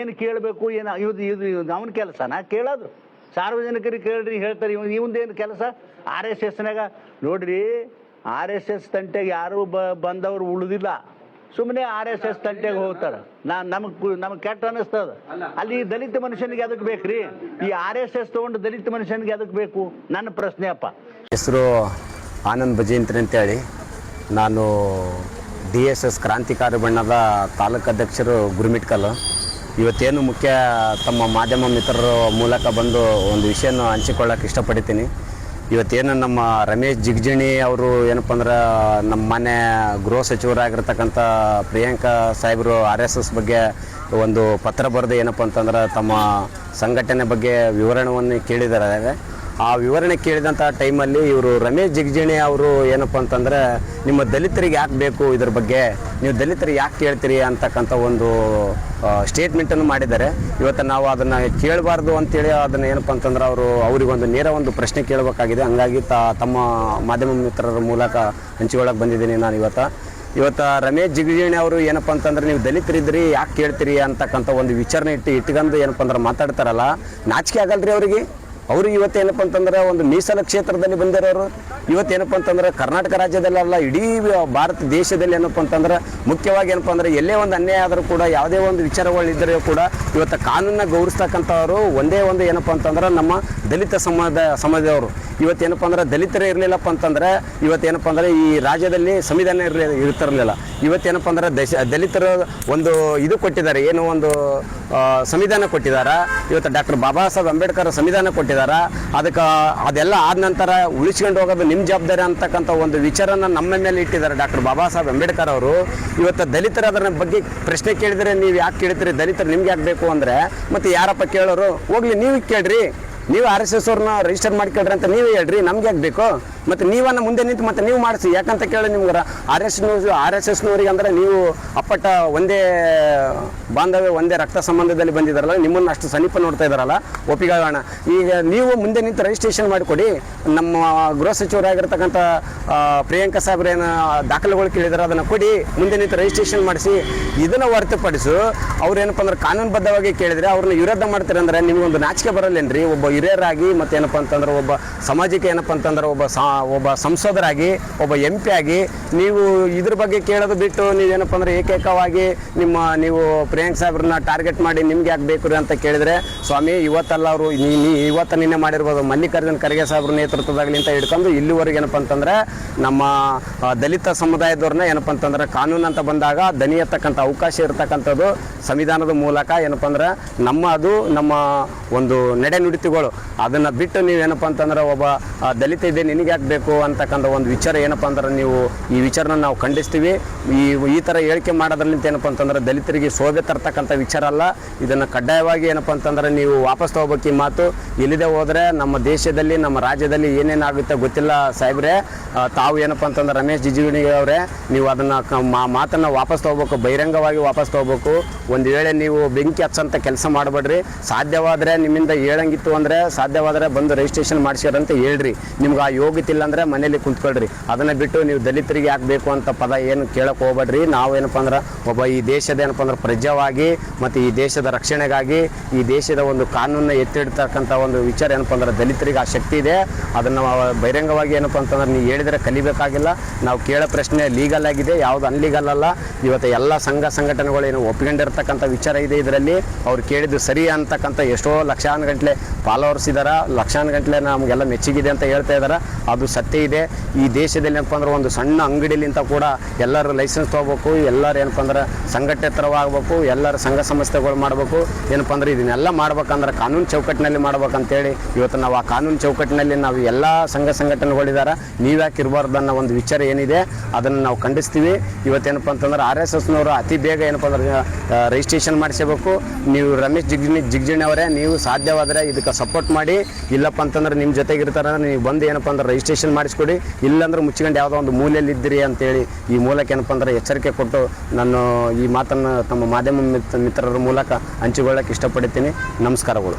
ಏನು ಕೇಳಬೇಕು ಏನು ಇದು ಅವನ ಕೆಲಸನಾ ಕೇಳೋದು? ಸಾರ್ವಜನಿಕರಿಗೆ ಕೇಳ್ರಿ ಹೇಳ್ತಾರೆ. ಇವಂದೇನು ಕೆಲಸ? RSSನಾಗ ನೋಡ್ರಿ, RSS ತಂಟೆಗೆ ಯಾರು ಬಂದವರು ಉಳಿದಿಲ್ಲ. ಸುಮ್ಮನೆ RSS ತಂಟೆಗೆ ಹೋಗ್ತಾರೆ. ನಮಗೆ ಕೆಟ್ಟ ಅನ್ನಿಸ್ತದ. ಅಲ್ಲಿ ದಲಿತ ಮನುಷ್ಯನಿಗೆ ಅದಕ್ಕೆ ಬೇಕ್ರಿ? ಈ RSS ತೊಗೊಂಡು ದಲಿತ ಮನುಷ್ಯನಿಗೆ ಅದಕ್ಕೆ ಬೇಕು? ನನ್ನ ಪ್ರಶ್ನೆ ಅಪ್ಪ. ಹೆಸರು ಆನಂದ್ ಬಜೇಂತ್ರಿ ಅಂತೇಳಿ, ನಾನು DSS ಕ್ರಾಂತಿಕಾರಿ ಬಣ್ಣದ ತಾಲೂಕು ಅಧ್ಯಕ್ಷರು ಗುರುಮಿಟ್ಕಲ್. ಇವತ್ತೇನು ಮುಖ್ಯ ತಮ್ಮ ಮಾಧ್ಯಮ ಮಿತ್ರರ ಮೂಲಕ ಬಂದು ಒಂದು ವಿಷಯನ ಹಂಚಿಕೊಳ್ಳೋಕೆ ಇಷ್ಟಪಡ್ತೀನಿ. ಇವತ್ತೇನು ನಮ್ಮ ರಮೇಶ್ ಜಿಗಜಿಣಿ ಅವರು ಏನಪ್ಪ ಅಂದ್ರೆ ನಮ್ಮ ಮನೆ ಗೃಹ ಸಚಿವರಾಗಿರ್ತಕ್ಕಂಥ ಪ್ರಿಯಾಂಕಾ ಸಾಹೇಬರು RSS ಬಗ್ಗೆ ಒಂದು ಪತ್ರ ಬರೆದು ಏನಪ್ಪ ಅಂತಂದ್ರೆ ತಮ್ಮ ಸಂಘಟನೆ ಬಗ್ಗೆ ವಿವರಣೆಯನ್ನು ಕೇಳಿದ್ದಾರೆ. ಆ ವಿವರಣೆ ಕೇಳಿದಂಥ ಟೈಮಲ್ಲಿ ಇವರು ರಮೇಶ್ ಜಿಗಜಿಣಿ ಅವರು ಏನಪ್ಪ ಅಂತಂದರೆ, ನಿಮ್ಮ ದಲಿತರಿಗೆ ಯಾಕೆ ಬೇಕು ಇದ್ರ ಬಗ್ಗೆ, ನೀವು ದಲಿತರಿಗೆ ಯಾಕೆ ಕೇಳ್ತೀರಿ ಅಂತಕ್ಕಂಥ ಒಂದು ಸ್ಟೇಟ್ಮೆಂಟನ್ನು ಮಾಡಿದ್ದಾರೆ. ಇವತ್ತು ನಾವು ಅದನ್ನು ಕೇಳಬಾರ್ದು ಅಂತೇಳಿ ಅದನ್ನು ಏನಪ್ಪ ಅಂತಂದ್ರೆ ಅವರಿಗೊಂದು ನೇರ ಒಂದು ಪ್ರಶ್ನೆ ಕೇಳಬೇಕಾಗಿದೆ. ಹಂಗಾಗಿ ತಮ್ಮ ಮಾಧ್ಯಮ ಮಿತ್ರರ ಮೂಲಕ ಹಂಚಿಕೊಳ್ಳೋಕೆ ಬಂದಿದ್ದೀನಿ ನಾನು ಇವತ್ತು ರಮೇಶ್ ಜಿಗಜಿಣಿ ಅವರು ಏನಪ್ಪ ಅಂತಂದ್ರೆ, ನೀವು ದಲಿತರಿದ್ರಿ ಯಾಕೆ ಕೇಳ್ತೀರಿ ಅಂತಕ್ಕಂಥ ಒಂದು ವಿಚಾರಣೆ ಇಟ್ಕೊಂಡು ಏನಪ್ಪ ಅಂದ್ರೆ ಮಾತಾಡ್ತಾರಲ್ಲ, ನಾಚಿಕೆ ಆಗಲ್ರಿ ಅವರಿಗೆ? ಅವರು ಇವತ್ತೇನಪ್ಪ ಅಂತಂದ್ರೆ ಒಂದು ಮೀಸಲ ಕ್ಷೇತ್ರದಲ್ಲಿ ಬಂದಿರೋರು. ಇವತ್ತೇನಪ್ಪ ಅಂತಂದ್ರೆ ಕರ್ನಾಟಕ ರಾಜ್ಯದಲ್ಲ, ಇಡೀ ಭಾರತ ದೇಶದಲ್ಲಿ ಏನಪ್ಪ ಅಂತಂದ್ರೆ ಮುಖ್ಯವಾಗಿ ಏನಪ್ಪ ಅಂದ್ರೆ ಎಲ್ಲೇ ಒಂದು ಅನ್ಯಾಯ ಆದರೂ ಕೂಡ, ಯಾವುದೇ ಒಂದು ವಿಚಾರಗಳಿದ್ದರೂ ಕೂಡ ಇವತ್ತು ಕಾನೂನನ್ನ ಗೌರವಿಸ್ತಕ್ಕಂಥವ್ರು ಒಂದೇ ಒಂದು ಏನಪ್ಪ ಅಂತಂದ್ರೆ ನಮ್ಮ ದಲಿತ ಸಮಾಜದವರು. ಇವತ್ತೇನಪ್ಪ ಅಂದ್ರೆ ದಲಿತರೇ ಇರಲಿಲ್ಲಪ್ಪ ಅಂತಂದ್ರೆ ಇವತ್ತೇನಪ್ಪ ಅಂದ್ರೆ ಈ ರಾಜ್ಯದಲ್ಲಿ ಸಂವಿಧಾನ ಇರ್ತಿರಲಿಲ್ಲ. ಇವತ್ತೇನಪ್ಪ ಅಂದ್ರೆ ದಲಿತರು ಒಂದು ಇದು ಕೊಟ್ಟಿದ್ದಾರೆ, ಏನೋ ಒಂದು ಸಂವಿಧಾನ ಕೊಟ್ಟಿದ್ದಾರೆ. ಇವತ್ತು ಡಾಕ್ಟರ್ ಬಾಬಾ ಸಾಹೇಬ್ ಅಂಬೇಡ್ಕರ್ ಸಂವಿಧಾನ ಕೊಟ್ಟಿದ್ದಾರೆ. ಅದೆಲ್ಲ ಆದ ನಂತರ ಉಳಿಸ್ಕೊಂಡು ಹೋಗೋದು ನಿಮ್ಮ ಜವಾಬ್ದಾರಿ ಅಂತಕ್ಕಂಥ ಒಂದು ವಿಚಾರನ ನಮ್ಮ ಮೇಲೆ ಇಟ್ಟಿದ್ದಾರೆ ಡಾಕ್ಟರ್ ಬಾಬಾ ಸಾಹೇಬ್ ಅಂಬೇಡ್ಕರ್ ಅವರು. ಇವತ್ತು ದಲಿತರ ಅದರ ಬಗ್ಗೆ ಪ್ರಶ್ನೆ ಕೇಳಿದರೆ ನೀವು ಯಾಕೆ ಕೇಳ್ತೀರಿ, ದಲಿತರು ನಿಮ್ಗೆ ಯಾಕೆ ಬೇಕು ಅಂದರೆ, ಮತ್ತು ಯಾರಪ್ಪ ಕೇಳೋರು? ಹೋಗ್ಲಿ ನೀವು ಕೇಳ್ರಿ, ನೀವು RSS ಅವ್ರನ್ನ ರಿಜಿಸ್ಟರ್ ಮಾಡ್ಕೊಳ್ರಿ ಅಂತ ನೀವೇ ಹೇಳ್ರಿ, ನಮ್ಗೆ ಯಾಕೆ ಬೇಕು? ಮತ್ತು ನೀವನ್ನ ಮುಂದೆ ನಿಂತು ಮತ್ತೆ ನೀವು ಮಾಡಿಸಿ. ಯಾಕಂತ ಕೇಳಿ ನಿಮ್ಗೆ RSSನವ್ರಿಗೆ ಅಂದರೆ ನೀವು ಅಪ್ಪಟ ಒಂದೇ ಬಾಂಧವ್ಯ, ಒಂದೇ ರಕ್ತ ಸಂಬಂಧದಲ್ಲಿ ಬಂದಿದ್ದಾರಲ್ಲ, ನಿಮ್ಮನ್ನು ಅಷ್ಟು ಸಮೀಪ ನೋಡ್ತಾ ಇದ್ದಾರಲ್ಲ, ಒಪ್ಪಿಗೆಗೋಣ. ಈಗ ನೀವು ಮುಂದೆ ನಿಂತು ರಿಜಿಸ್ಟ್ರೇಷನ್ ಮಾಡಿಕೊಡಿ. ನಮ್ಮ ಗೃಹ ಸಚಿವರಾಗಿರ್ತಕ್ಕಂಥ ಪ್ರಿಯಾಂಕಾ ಸಾಹೇಬ್ರೇನು ದಾಖಲೆಗಳು ಕೇಳಿದಾರೆ, ಅದನ್ನು ಕೊಡಿ, ಮುಂದೆ ನಿಂತು ರಿಜಿಸ್ಟ್ರೇಷನ್ ಮಾಡಿಸಿ. ಇದನ್ನು ಹೊರತುಪಡಿಸು ಅವ್ರೇನಪ್ಪ ಅಂದ್ರೆ ಕಾನೂನುಬದ್ಧವಾಗಿ ಕೇಳಿದರೆ ಅವ್ರನ್ನ ವಿರೋಧ ಮಾಡ್ತಾರೆ ಅಂದರೆ ನಿಮಗೊಂದು ನಾಚಿಕೆ ಬರಲ್ಲೇನ್ರಿ? ಒಬ್ಬ ಹಿರಿಯರಾಗಿ ಮತ್ತೇನಪ್ಪ ಅಂತಂದ್ರೆ ಒಬ್ಬ ಸಮಾಜಕ್ಕೆ ಏನಪ್ಪ ಅಂತಂದ್ರೆ ಒಬ್ಬ ಸಂಸದರಾಗಿ, ಒಬ್ಬ MP ಆಗಿ ನೀವು ಇದ್ರ ಬಗ್ಗೆ ಕೇಳೋದು ಬಿಟ್ಟು ನೀವೇನಪ್ಪ ಅಂದ್ರೆ ಏಕೈಕವಾಗಿ ನೀವು ಪ್ರಿಯಾಂಕ್ ಸಾಹೇಬ್ರನ್ನ ಟಾರ್ಗೆಟ್ ಮಾಡಿ ನಿಮ್ಗೆ ಯಾಕೆ ಬೇಕು ಅಂತ ಕೇಳಿದರೆ, ಸ್ವಾಮಿ ಇವತ್ತಲ್ಲ ಅವರು ಇವತ್ತು ನಿನ್ನೆ ಮಾಡಿರ್ಬೋದು ಮಲ್ಲಿಕಾರ್ಜುನ್ ಖರ್ಗೆ ಸಾಹೇಬ್ರ ನೇತೃತ್ವದಾಗಲಿ ಅಂತ ಹಿಡ್ಕೊಂಡು ಇಲ್ಲಿವರೆಗೆ ಏನಪ್ಪ ಅಂತಂದ್ರೆ ನಮ್ಮ ದಲಿತ ಸಮುದಾಯದವ್ರನ್ನ ಏನಪ್ಪ ಅಂತಂದ್ರೆ ಕಾನೂನು ಅಂತ ಬಂದಾಗ ದನಿ ಎತ್ತಕ್ಕಂಥ ಅವಕಾಶ ಇರತಕ್ಕಂಥದ್ದು ಸಂವಿಧಾನದ ಮೂಲಕ ಏನಪ್ಪ ಅಂದ್ರೆ ನಮ್ಮ ಒಂದು ನಡೆನುಡಿತುಗಳು. ಅದನ್ನು ಬಿಟ್ಟು ನೀವೇನಪ್ಪ ಅಂತಂದ್ರೆ ಒಬ್ಬ ದಲಿತ ಇದೆ ನಿನಗೆ ಯಾಕೆ ಬೇಕು ಅಂತಕ್ಕಂಥ ಒಂದು ವಿಚಾರ ಏನಪ್ಪ ಅಂದ್ರೆ ನೀವು ಈ ವಿಚಾರನ ನಾವು ಖಂಡಿಸ್ತೀವಿ. ಈ ಥರ ಹೇಳಿಕೆ ಮಾಡೋದ್ರಲ್ಲಿಂತ ಏನಪ್ಪ ಅಂತಂದ್ರೆ ದಲಿತರಿಗೆ ಶೋಭೆ ತರ್ತಕ್ಕಂಥ ವಿಚಾರ ಅಲ್ಲ. ಇದನ್ನು ಕಡ್ಡಾಯವಾಗಿ ಏನಪ್ಪ ಅಂತಂದ್ರೆ ನೀವು ವಾಪಸ್ ತಗೋಬೇಕು. ಈ ಮಾತು ಇಲ್ಲಿದೆ ಹೋದರೆ ನಮ್ಮ ದೇಶದಲ್ಲಿ ನಮ್ಮ ರಾಜ್ಯದಲ್ಲಿ ಏನೇನಾಗುತ್ತೆ ಗೊತ್ತಿಲ್ಲ ಸಾಹೇಬ್ರೆ. ತಾವು ಏನಪ್ಪ ಅಂತಂದ್ರೆ ರಮೇಶ್ ಜಿಗಜಿಣಿ ಅವರೇ, ನೀವು ಅದನ್ನು ಮಾತನ್ನು ವಾಪಸ್ ತೊಗೋಬೇಕು, ಬಹಿರಂಗವಾಗಿ ವಾಪಸ್ ತೊಗೋಬೇಕು. ಒಂದು ವೇಳೆ ನೀವು ಬೆಂಕಿ ಹಚ್ಚಂತ ಕೆಲಸ ಮಾಡಬೇಡ್ರಿ. ಸಾಧ್ಯವಾದರೆ ನಿಮ್ಮಿಂದ ಹೇಳಂಗಿತ್ತು ಅಂದರೆ ಸಾಧ್ಯವಾದರೆ ಬಂದು ರಿಜಿಸ್ಟ್ರೇಷನ್ ಮಾಡಿಸ್ಯಾರಂತ ಹೇಳ್ರಿ. ನಿಮ್ಗೆ ಆ ಯೋಗ್ಯತೆ ಇಲ್ಲ ಅಂದರೆ ಮನೇಲಿ ಕುಂತ್ಕೊಳ್ರಿ. ಅದನ್ನು ಬಿಟ್ಟು ನೀವು ದಲಿತರಿಗೆ ಯಾಕೆ ಬೇಕು ಅಂತ ಪದ ಏನು ಕೇಳಕ್ಕೆ ಹೋಗ್ಬೇಡ್ರಿ. ನಾವು ಏನಪ್ಪ ಅಂದ್ರೆ ಒಬ್ಬ ಈ ದೇಶದ ಏನಪ್ಪ ಅಂದ್ರೆ ಪ್ರಜೆವಾಗಿ ಮತ್ತು ಈ ದೇಶದ ರಕ್ಷಣೆಗಾಗಿ ಈ ದೇಶದ ಒಂದು ಕಾನೂನನ್ನ ಎತ್ತಿಡ್ತಕ್ಕಂಥ ಒಂದು ವಿಚಾರ ಏನಪ್ಪ ಅಂದ್ರೆ ದಲಿತರಿಗೆ ಆ ಶಕ್ತಿ ಇದೆ. ಅದನ್ನು ಬಹಿರಂಗವಾಗಿ ಏನಪ್ಪ ಅಂತಂದ್ರೆ ನೀವು ಹೇಳಿದರೆ ಕಲಿಬೇಕಾಗಿಲ್ಲ. ನಾವು ಕೇಳೋ ಪ್ರಶ್ನೆ ಲೀಗಲ್ ಆಗಿದೆ, ಯಾವುದು ಅನ್ಲೀಗಲ್ ಅಲ್ಲ. ಇವತ್ತು ಎಲ್ಲ ಸಂಘಟನೆಗಳು ಏನು ಒಪ್ಕೊಂಡಿರ್ತಕ್ಕಂಥ ವಿಚಾರ ಇದೆ. ಇದರಲ್ಲಿ ಅವ್ರು ಕೇಳಿದ್ದು ಸರಿ ಅಂತಕ್ಕಂಥ ಎಷ್ಟೋ ಲಕ್ಷಾನುಗಟ್ಟಲೆ ಫಾಲೋವರ್ಸ್ ಇದ್ದಾರೆ, ಲಕ್ಷಾನುಗಟ್ಟಲೆ ನಮಗೆಲ್ಲ ಮೆಚ್ಚುಗಿದೆ ಅಂತ ಹೇಳ್ತಾ ಇದ್ದಾರೆ. ಅದು ಸತ್ಯ ಇದೆ. ಈ ದೇಶದಲ್ಲಿ ಏನಪ್ಪ ಅಂದ್ರೆ ಒಂದು ಸಣ್ಣ ಅಂಗಡಿಲಿಂತ ಕೂಡ ಎಲ್ಲರೂ ಲೈಸೆನ್ಸ್ ತೊಗೋಬೇಕು, ಎಲ್ಲರೂ ಏನಪ್ಪ ಅಂದ್ರೆ ಸಂಘಟಿತರವಾಗಬೇಕು, ಎಲ್ಲರೂ ಸಂಘ ಸಂಸ್ಥೆಗಳು ಮಾಡಬೇಕು. ಏನಪ್ಪ ಅಂದ್ರೆ ಇದನ್ನೆಲ್ಲ ಮಾಡ್ಬೇಕಂದ್ರೆ ಕಾನೂನು ಚೌಕಟ್ಟಿನಲ್ಲಿ ಮಾಡ್ಬೇಕಂತೇಳಿ ಇವತ್ತು ನಾವು ಆ ಕಾನೂನು ಚೌಕಟ್ಟಿನಲ್ಲಿ ನಾವು ಎಲ್ಲ ಸಂಘಟನೆಗಳಿದ್ದಾರೆ, ನೀವ್ಯಾಕೆ ಇರಬಾರ್ದು ಅನ್ನೋ ಒಂದು ವಿಚಾರ ಏನಿದೆ ಅದನ್ನು ನಾವು ಖಂಡಿಸ್ತೀವಿ. ಇವತ್ತೇನಪ್ಪ ಅಂತಂದ್ರೆ RSSನವರು ಅತಿ ಬೇಗ ಏನಪ್ಪ ಅಂದ್ರೆ ರಿಜಿಸ್ಟ್ರೇಷನ್ ಮಾಡಿಸಬೇಕು. ನೀವು ರಮೇಶ್ ಜಿಗಜಿಣಿ ಅವರೇ, ನೀವು ಸಾಧ್ಯವಾದರೆ ಇದಕ್ಕೆ ಸಪೋರ್ಟ್ ಮಾಡಿ. ಇಲ್ಲಪ್ಪ ಅಂತಂದ್ರೆ ನಿಮ್ಮ ಜೊತೆಗಿರ್ತಾರೆ, ನೀವು ಬಂದು ಏನಪ್ಪ ಅಂದ್ರೆ ರಿಜಿಸ್ಟ್ರೇಷನ್ ಮಾಡಿಸ್ಕೊಡಿ. ಇಲ್ಲಾಂದ್ರೆ ಮುಚ್ಕೊಂಡು ಯಾವುದೋ ಒಂದು ಮೂಲೆಯಲ್ಲಿ ಇದ್ದೀರಿ ಅಂತೇಳಿ ಈ ಮೂಲಕ ಏನಪ್ಪ ಅಂದ್ರೆ ಎಚ್ಚರಿಕೆ ಕೊಟ್ಟು ನಾನು ಈ ಮಾತನ್ನು ತಮ್ಮ ಮಾಧ್ಯಮ ಮಿತ್ರರ ಮೂಲಕ ಹಂಚಿಕೊಳ್ಳೋಕೆ ಇಷ್ಟಪಡ್ತೀನಿ. ನಮಸ್ಕಾರಗಳು.